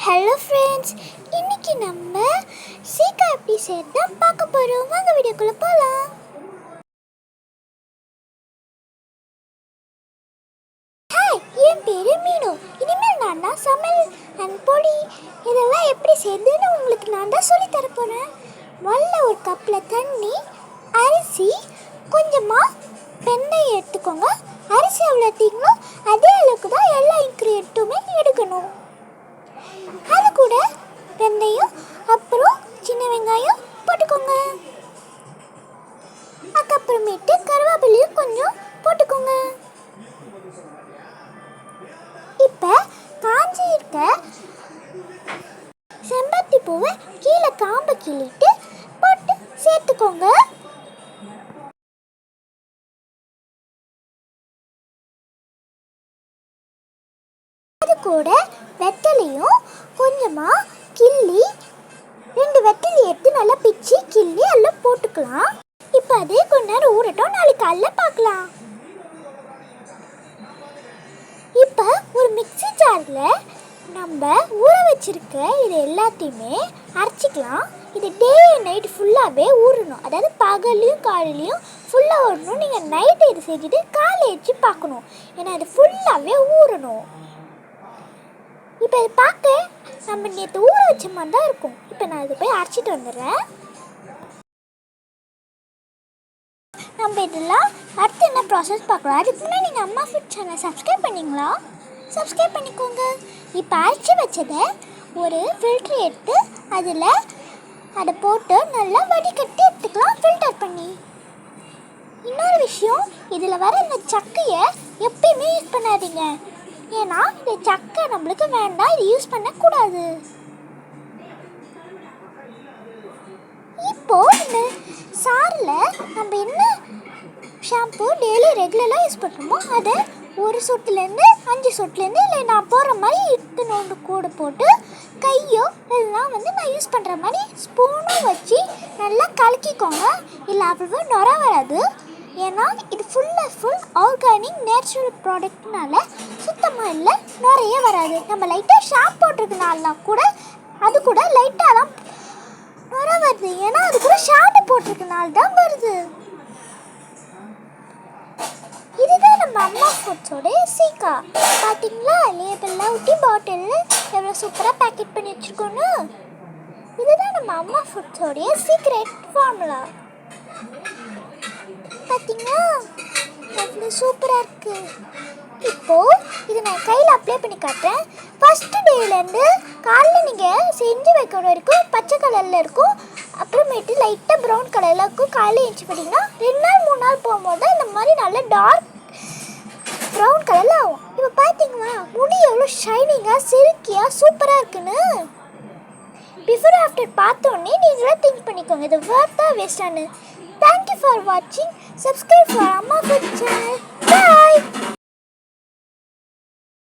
Hello friends, இன்னைக்கு நம்ம சீக்கா எப்படி செய்யறது தான் பார்க்க போகிறோம். வாங்க வீடியோக்குள்ளே போகலாம். ஹாய், என் பேர் மீனு. இனிமேல் நான் தான் சமையல் அண்ட் பொடி இதெல்லாம் எப்படி செய்யறதுன்னு உங்களுக்கு நான் தான் சொல்லி தரப்போகிறேன். முதல்ல ஒரு கப்பில் தண்ணி, அரிசி, கொஞ்சமாக வெண்ணெய் எடுத்துக்கோங்க. அரிசி எவ்வளோ எடுத்தீங்களோ அதே அளவுக்கு தான் எல்லா இன்க்ரீடியண்ட்டுமே எடுக்கணும். அது கூட வெந்தயம், அப்புறம் சின்ன வெங்காயம் போட்டுக்கோங்க. அதுக்கப்புறமேட்டு கருவேப்பிலையும் கொஞ்சம் போட்டுக்கோங்க. இப்போ காஞ்சி இருக்க செம்பருத்தி பூவை கீழே காம்பை கிள்ளிட்டு போட்டு சேர்த்துக்கோங்க. அது கூட வெத்தலையும் கொஞ்சமாக கிள்ளி 2 வெத்தலை எடுத்து நல்லா பிச்சு கிள்ளி எல்லாம் போட்டுக்கலாம். இப்போ அதே கொஞ்ச நேரம் ஊறட்டும், நாளைக்கு காலைல பார்க்கலாம். இப்போ ஒரு மிக்ஸி ஜாரில் நம்ம ஊற வச்சிருக்க இது எல்லாத்தையுமே அரைச்சிக்கலாம். இது டே அண்ட் நைட் ஃபுல்லாகவே ஊறணும். அதாவது பகல்லையும் காலையிலையும் ஃபுல்லாக ஊறணும். நீங்கள் நைட்டு இது செஞ்சுட்டு காலை வச்சு பார்க்கணும், ஏன்னா இது ஃபுல்லாகவே ஊறணும். இப்போ இது பார்க்க நம்ம நேற்று ஊற வச்ச மாதிரி தான் இருக்கும். இப்போ நான் இதை போய் அரைச்சிட்டு வந்துடுறேன். நம்ம இதெல்லாம் அடுத்து என்ன ப்ராசஸ் பார்க்கலாம். அதுக்கு முன்னாடி நீங்கள் அம்மா ஃபுட் சேனல் சப்ஸ்கிரைப் பண்ணிங்களா? சப்ஸ்கிரைப் பண்ணிக்கோங்க. இப்போ அரைச்சி வச்சதை ஒரு ஃபில்ட்ரு எடுத்து அதில் அதை போட்டு நல்லா வடிகட்டி எடுத்துக்கலாம், ஃபில்டர் பண்ணி. இன்னொரு விஷயம், இதில் வர இந்த சக்கையை எப்பயுமே யூஸ் பண்ணாதீங்க, ஏன்னா இந்த சக்கை நம்மளுக்கு வேண்டாம், இது யூஸ் பண்ணக்கூடாது. இப்போ இந்த சாரில் நம்ம என்ன ஷாம்பு டெய்லி ரெகுலராக யூஸ் பண்ணுறோமோ அதை 1 சொட்டுலேருந்து 5 சொட்டுலேருந்து இல்லை நான் போடுற மாதிரி 8 கூட போட்டு கையோ எல்லாம் நான் யூஸ் பண்ணுற மாதிரி ஸ்பூனும் வச்சு நல்லா கலக்கிக்கோங்க. இல்லை அவ்வளோ நுர வராது, ஏன்னா இது ஃபுல் ஆர்கானிக் நேச்சுரல் ப்ராடக்ட்னால சுத்தமாக இல்லை, நிறைய வராது. நம்ம லைட்டாக ஷாம்பு போட்டிருக்கனால கூட அது கூட லைட்டாக தான் நுர வருது, ஏன்னா அது கூட ஷாம்பு போட்டிருக்கனால தான் வருது. இதுதான் நம்ம அம்மா ஃபுட்ஸோடைய சீக்கா. பார்த்தீங்களா, லேபிளில் ஊட்டி பாட்டிலில் எவ்வளோ சூப்பராக பேக்கெட் பண்ணி வச்சுருக்கோன்னு. இதுதான் நம்ம அம்மா ஃபுட்ஸோடைய சீக்ரெட் ஃபார்முலா. பார்த்தீங்களா, எவ்வளோ சூப்பராக இருக்குது. இப்போது இது நான் கையில் அப்ளை பண்ணி காட்டுறேன். ஃபஸ்ட்டு டேலேருந்து காலைல நீங்கள் செஞ்சு வைக்கிற வரைக்கும் பச்சை கலரில் இருக்கும், அப்புறமேட்டு லைட்டாக ப்ரௌன் கலரில் இருக்கும். காலையில் எழுச்சி பண்ணிங்கன்னா 2 நாள் 3 நாள் போகும்போது இந்த மாதிரி நல்ல டார்க் ப்ரௌன் கலரில் ஆகும். இப்போ பார்த்தீங்களா, முடி எவ்வளோ ஷைனிங்காக சில்கியாக சூப்பராக இருக்குன்னு. பிஃபோர் ஆஃப்டர் பார்த்தோன்னே நீங்களே திங்க் பண்ணிக்கோங்க, இது Wardha வேஸ்டானு. Thank you for watching. Subscribe for Amma Food channel. Bye.